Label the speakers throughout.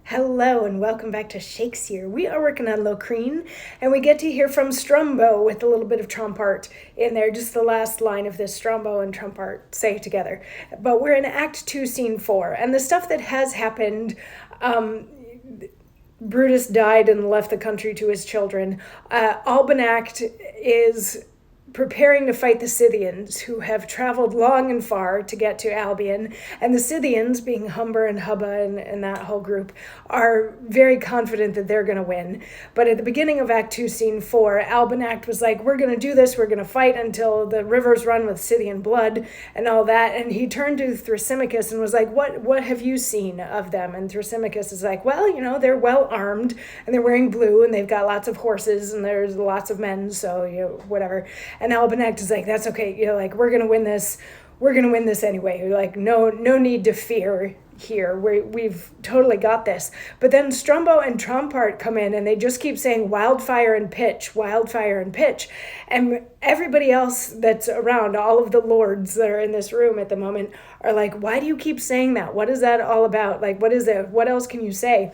Speaker 1: Hello and welcome back to Shakesyear. We are working on Locrine and we get to hear from Strumbo with a little bit of Trompart in there, just the last line of this Strumbo and Trompart say together. But we're in Act 2, Scene 4, and the stuff that has happened, Brutus died and left the country to his children. Albonact is preparing to fight the Scythians, who have traveled long and far to get to Albion. And the Scythians, being Humber and Hubba and that whole group, are very confident that they're going to win. But at the beginning of Act 2, Scene 4, Albonact was like, we're going to do this, we're going to fight until the rivers run with Scythian blood and all that. And he turned to Thrasymachus and was like, what have you seen of them? And Thrasymachus is like, well, they're well armed and they're wearing blue and they've got lots of horses and there's lots of men, so, whatever. And Albonact is like, that's okay, we're gonna win this. We're gonna win this anyway. Like, no need to fear here. We've totally got this. But then Strumbo and Trompart come in and they just keep saying wildfire and pitch, wildfire and pitch. And everybody else that's around, all of the lords that are in this room at the moment, are like, why do you keep saying that? What is that all about? Like, what is it? What else can you say?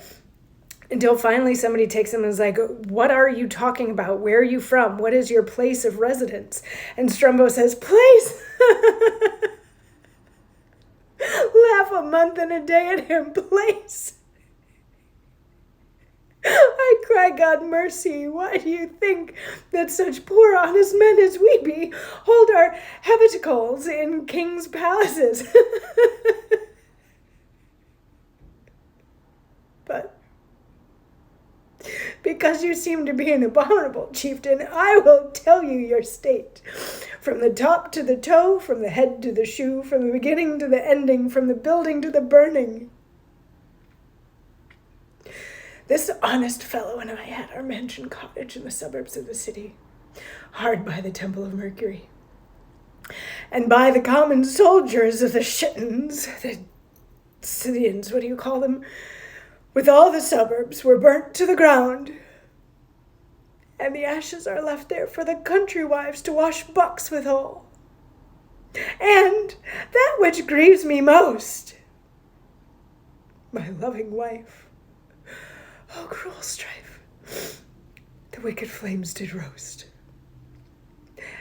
Speaker 1: Until finally somebody takes him and is like, what are you talking about? Where are you from? What is your place of residence? And Strumbo says, place? Laugh a month and a day at him, place. I cry, God mercy, why do you think that such poor honest men as we be hold our habiticles in kings' palaces? But because you seem to be an abominable chieftain, I will tell you your state. From the top to the toe, from the head to the shoe, from the beginning to the ending, from the building to the burning. This honest fellow and I had our mansion cottage in the suburbs of the city, hard by the Temple of Mercury, and by the common soldiers of the Shittans, the Scythians, what do you call them? With all the suburbs were burnt to the ground, and the ashes are left there for the country wives to wash bucks withal. And that which grieves me most, my loving wife, oh cruel strife, the wicked flames did roast.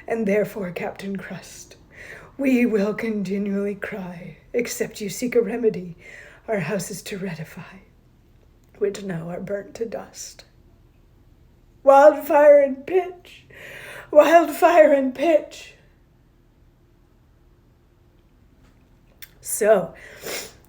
Speaker 1: And therefore, Captain Crust, we will continually cry, except you seek a remedy, our houses to redify, which now are burnt to dust. Wildfire and pitch, wildfire and pitch. So,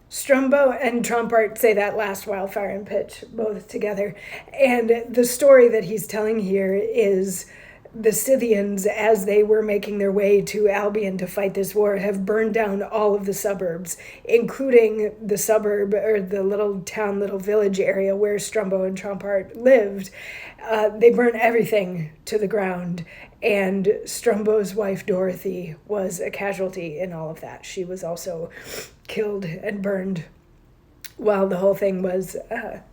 Speaker 1: Strumbo and Trompart say that last wildfire and pitch both together. And the story that he's telling here is the Scythians, as they were making their way to Albion to fight this war, have burned down all of the suburbs, including the suburb or the little town, little village area where Strumbo and Trompart lived. They burnt everything to the ground, and Strumbo's wife Dorothy was a casualty in all of that. She was also killed and burned while the whole thing was,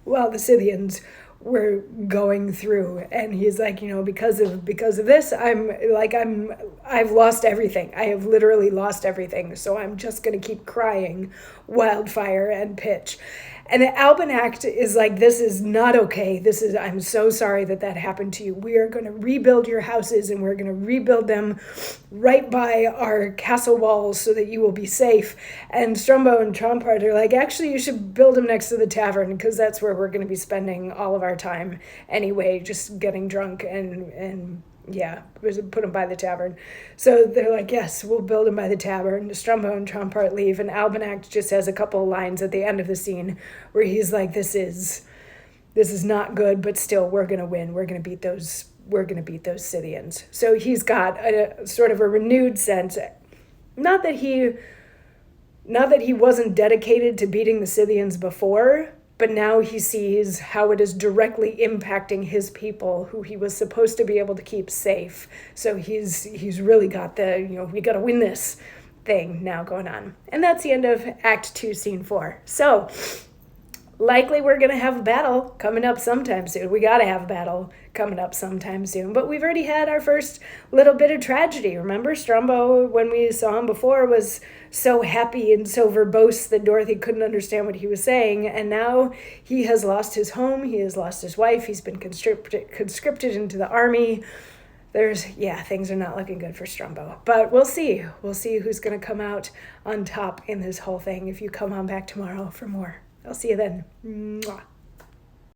Speaker 1: while the Scythians were going through. And he's like, because of this, I've lost everything. I have literally lost everything. So I'm just going to keep crying wildfire and pitch. And Albonact is like, this is not okay. I'm so sorry that happened to you. We are going to rebuild your houses and we're going to rebuild them right by our castle walls so that you will be safe. And Strumbo and Trompart are like, actually, you should build them next to the tavern because that's where we're going to be spending all of our time anyway, just getting drunk and yeah, put them by the tavern. So they're like, yes, we'll build them by the tavern. Strumbo and Trompart leave, and Albonact just has a couple of lines at the end of the scene where he's like, this is not good, but still, we're gonna win. We're gonna beat those Scythians. So he's got a sort of a renewed sense, not that he wasn't dedicated to beating the Scythians before, but now he sees how it is directly impacting his people, who he was supposed to be able to keep safe. So he's really got the, we got to win this thing now going on. And that's the end of Act 2, Scene 4. So likely we're going to have a battle coming up sometime soon. We got to have a battle coming up sometime soon. But we've already had our first little bit of tragedy. Remember, Strumbo, when we saw him before, was so happy and so verbose that Dorothy couldn't understand what he was saying. And now he has lost his home. He has lost his wife. He's been conscripted into the army. Things are not looking good for Strumbo. But we'll see. We'll see who's going to come out on top in this whole thing if you come on back tomorrow for more. I'll see you then. Mwah.